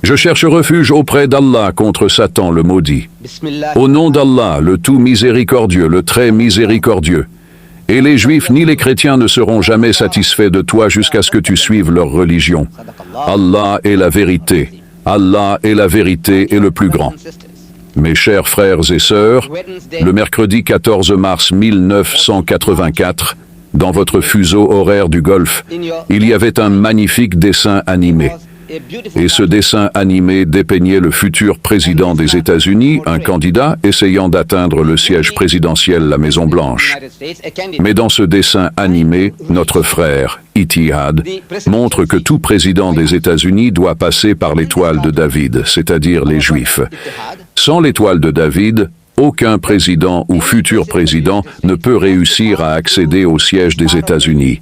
Je cherche refuge auprès d'Allah contre Satan le maudit. Au nom d'Allah, le tout miséricordieux, le très miséricordieux. Et les Juifs ni les chrétiens ne seront jamais satisfaits de toi jusqu'à ce que tu suives leur religion. Allah est la vérité. Allah est la vérité et le plus grand. Mes chers frères et sœurs, le mercredi 14 mars 1984, dans votre fuseau horaire du Golfe, il y avait un magnifique dessin animé. Et ce dessin animé dépeignait le futur président des États-Unis, un candidat essayant d'atteindre le siège présidentiel, la Maison-Blanche. Mais dans ce dessin animé, notre frère, Ittihad, montre que tout président des États-Unis doit passer par l'étoile de David, c'est-à-dire les Juifs. Sans l'étoile de David, aucun président ou futur président ne peut réussir à accéder au siège des États-Unis.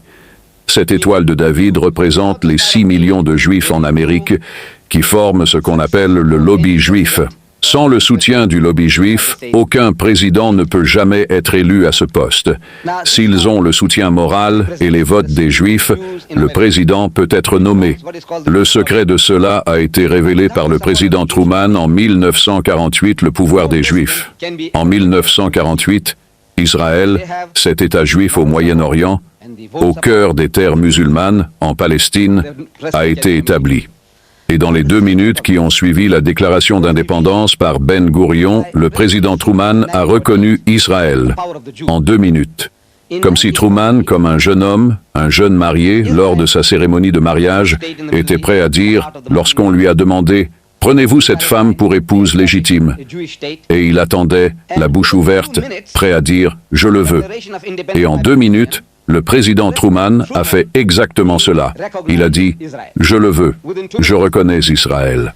Cette étoile de David représente les 6 millions de Juifs en Amérique qui forment ce qu'on appelle le lobby juif. Sans le soutien du lobby juif, aucun président ne peut jamais être élu à ce poste. S'ils ont le soutien moral et les votes des Juifs, le président peut être nommé. Le secret de cela a été révélé par le président Truman en 1948, le pouvoir des Juifs. En 1948, Israël, cet État juif au Moyen-Orient, au cœur des terres musulmanes, en Palestine, a été établi. Et dans les 2 minutes qui ont suivi la déclaration d'indépendance par Ben Gourion, le président Truman a reconnu Israël. En 2 minutes. Comme si Truman, comme un jeune homme, un jeune marié, lors de sa cérémonie de mariage, était prêt à dire, lorsqu'on lui a demandé « Prenez-vous cette femme pour épouse légitime ?» Et il attendait, la bouche ouverte, prêt à dire « Je le veux ». Et en 2 minutes, le président Truman a fait exactement cela. Il a dit « Je le veux, je reconnais Israël ».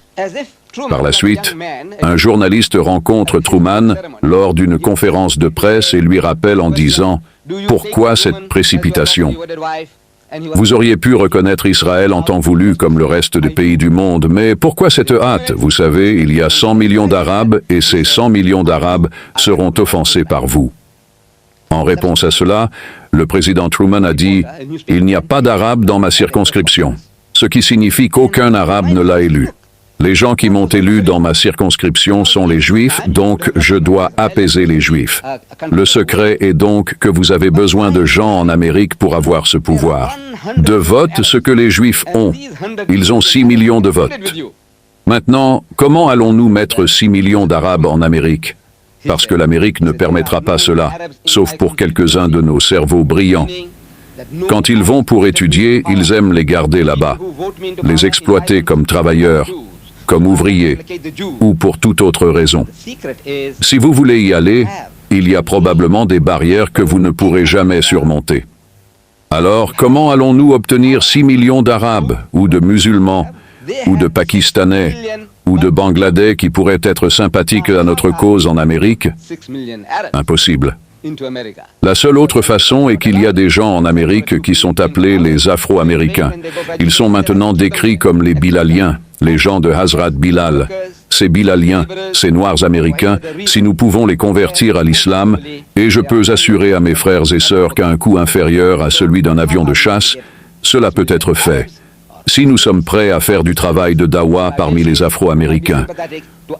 Par la suite, un journaliste rencontre Truman lors d'une conférence de presse et lui rappelle en disant « Pourquoi cette précipitation ? Vous auriez pu reconnaître Israël en temps voulu comme le reste des pays du monde, mais pourquoi cette hâte ? Vous savez, il y a 100 millions d'Arabes et ces 100 millions d'Arabes seront offensés par vous. » En réponse à cela, le président Truman a dit « Il n'y a pas d'Arabes dans ma circonscription », ce qui signifie qu'aucun Arabe ne l'a élu. Les gens qui m'ont élu dans ma circonscription sont les Juifs, donc je dois apaiser les Juifs. Le secret est donc que vous avez besoin de gens en Amérique pour avoir ce pouvoir. De vote, ce que les Juifs ont. Ils ont 6 millions de votes. Maintenant, comment allons-nous mettre 6 millions d'Arabes en Amérique ? Parce que l'Amérique ne permettra pas cela, sauf pour quelques-uns de nos cerveaux brillants. Quand ils vont pour étudier, ils aiment les garder là-bas, les exploiter comme travailleurs, comme ouvriers, ou pour toute autre raison. Si vous voulez y aller, il y a probablement des barrières que vous ne pourrez jamais surmonter. Alors, comment allons-nous obtenir 6 millions d'Arabes, ou de musulmans, ou de Pakistanais, ou de Bangladais qui pourraient être sympathiques à notre cause en Amérique? Impossible. La seule autre façon est qu'il y a des gens en Amérique qui sont appelés les Afro-Américains. Ils sont maintenant décrits comme les Bilaliens, les gens de Hazrat Bilal. Ces Bilaliens, ces Noirs américains, si nous pouvons les convertir à l'islam, et je peux assurer à mes frères et sœurs qu'à un coût inférieur à celui d'un avion de chasse, cela peut être fait. Si nous sommes prêts à faire du travail de dawa parmi les Afro-Américains,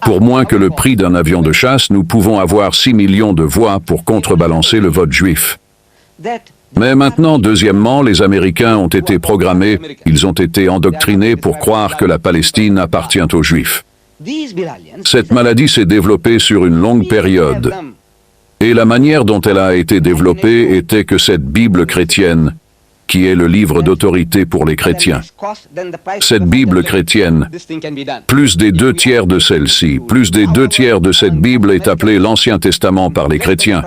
pour moins que le prix d'un avion de chasse, nous pouvons avoir 6 millions de voix pour contrebalancer le vote juif. Mais maintenant, deuxièmement, les Américains ont été programmés, ils ont été endoctrinés pour croire que la Palestine appartient aux Juifs. Cette maladie s'est développée sur une longue période. Et la manière dont elle a été développée était que cette Bible chrétienne, qui est le livre d'autorité pour les chrétiens. Cette Bible chrétienne, plus des 2 tiers de celle-ci, plus des 2 tiers de cette Bible est appelée l'Ancien Testament par les chrétiens,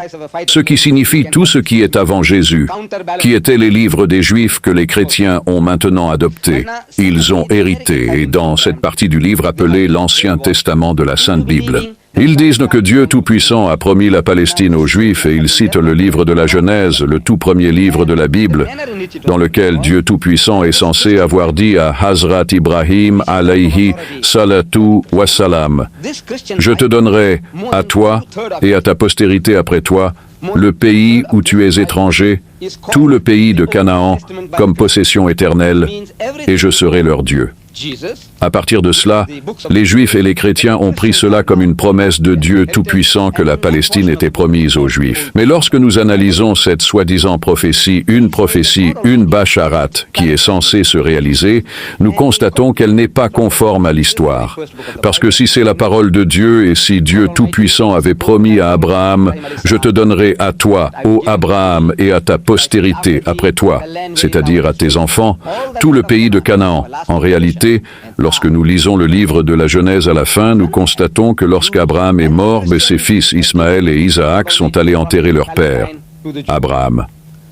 ce qui signifie tout ce qui est avant Jésus, qui étaient les livres des Juifs que les chrétiens ont maintenant adoptés. Ils ont hérité, et dans cette partie du livre appelée l'Ancien Testament de la Sainte Bible. Ils disent que Dieu Tout-Puissant a promis la Palestine aux Juifs et ils citent le livre de la Genèse, le tout premier livre de la Bible, dans lequel Dieu Tout-Puissant est censé avoir dit à Hazrat Ibrahim alayhi salatu wassalam « Je te donnerai, à toi et à ta postérité après toi, le pays où tu es étranger tout le pays de Canaan comme possession éternelle, et je serai leur Dieu. À partir de cela, les Juifs et les chrétiens ont pris cela comme une promesse de Dieu Tout-Puissant que la Palestine était promise aux Juifs. Mais lorsque nous analysons cette soi-disant prophétie, une basharat, qui est censée se réaliser, nous constatons qu'elle n'est pas conforme à l'histoire. Parce que si c'est la parole de Dieu et si Dieu Tout-Puissant avait promis à Abraham « Je te donnerai à toi, ô Abraham, et à ta postérité après toi, c'est-à-dire à tes enfants, tout le pays de Canaan », en réalité, lorsque nous lisons le livre de la Genèse à la fin, nous constatons que lorsqu'Abraham est mort, ses fils Ismaël et Isaac sont allés enterrer leur père, Abraham.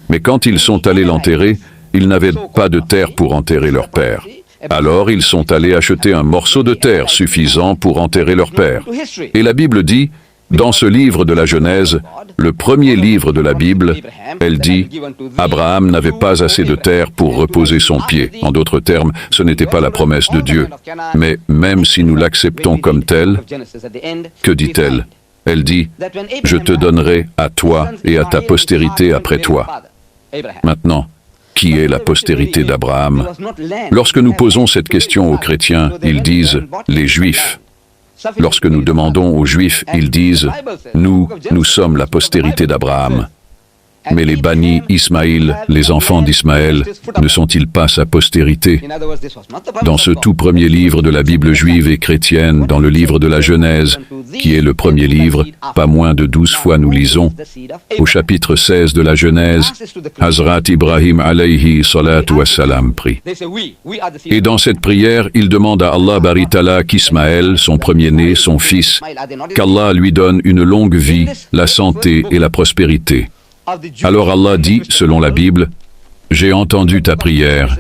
Mais quand ils sont allés l'enterrer, ils n'avaient pas de terre pour enterrer leur père. Alors ils sont allés acheter un morceau de terre suffisant pour enterrer leur père. Et la Bible dit, dans ce livre de la Genèse, le premier livre de la Bible, elle dit « Abraham n'avait pas assez de terre pour reposer son pied ». En d'autres termes, ce n'était pas la promesse de Dieu. Mais même si nous l'acceptons comme telle, que dit-elle? Elle dit « Je te donnerai à toi et à ta postérité après toi ». Maintenant, qui est la postérité d'Abraham? Lorsque nous posons cette question aux chrétiens, ils disent « les Juifs ». Lorsque nous demandons aux Juifs, ils disent « nous sommes la postérité d'Abraham ». Mais les Bani Ismaïl, les enfants d'Ismaël, ne sont-ils pas sa postérité? Dans ce tout premier livre de la Bible juive et chrétienne, dans le livre de la Genèse, qui est le premier livre, pas moins de 12 fois nous lisons, au chapitre 16 de la Genèse, Hazrat Ibrahim alayhi salatu wassalam prie. Et dans cette prière, il demande à Allah Baritala qu'Ismaël, son premier-né, son fils, qu'Allah lui donne une longue vie, la santé et la prospérité. Alors Allah dit, selon la Bible, « J'ai entendu ta prière.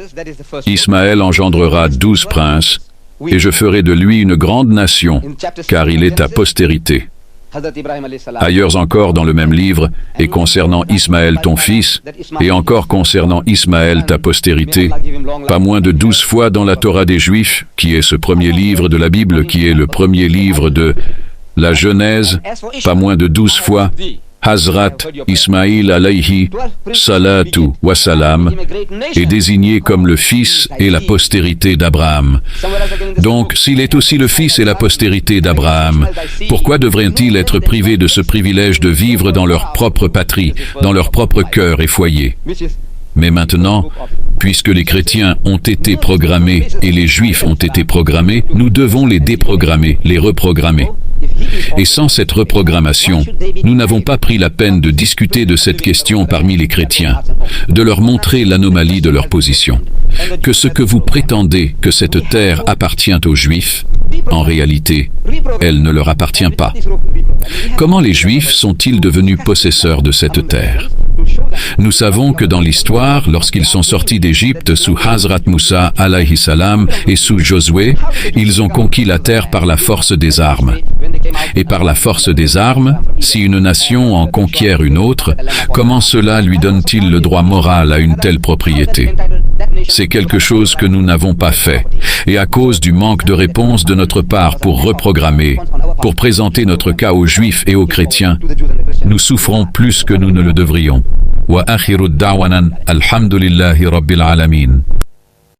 Ismaël engendrera 12 princes, et je ferai de lui une grande nation, car il est ta postérité. » Ailleurs encore dans le même livre, et concernant Ismaël ton fils, et encore concernant Ismaël ta postérité, pas moins de 12 fois dans la Torah des Juifs, qui est ce premier livre de la Bible, qui est le premier livre de la Genèse, pas moins de 12 fois, Hazrat Ismaïl alayhi salatu wassalam est désigné comme le fils et la postérité d'Abraham. Donc, s'il est aussi le fils et la postérité d'Abraham, pourquoi devrait-il être privé de ce privilège de vivre dans leur propre patrie, dans leur propre cœur et foyer? Mais maintenant, puisque les chrétiens ont été programmés et les juifs ont été programmés, nous devons les déprogrammer, les reprogrammer. Et sans cette reprogrammation, nous n'avons pas pris la peine de discuter de cette question parmi les chrétiens, de leur montrer l'anomalie de leur position. Que ce que vous prétendez que cette terre appartient aux Juifs, en réalité, elle ne leur appartient pas. Comment les Juifs sont-ils devenus possesseurs de cette terre? Nous savons que dans l'histoire, lorsqu'ils sont sortis d'Égypte sous Hazrat Moussa alayhi salam et sous Josué, ils ont conquis la terre par la force des armes. Et par la force des armes, si une nation en conquiert une autre, comment cela lui donne-t-il le droit moral à une telle propriété? C'est quelque chose que nous n'avons pas fait. Et à cause du manque de réponse de notre part pour reprogrammer, pour présenter notre cas aux Juifs et aux chrétiens, nous souffrons plus que nous ne le devrions. Wa akhiru da'wanan, alhamdulillahi rabbil alamin.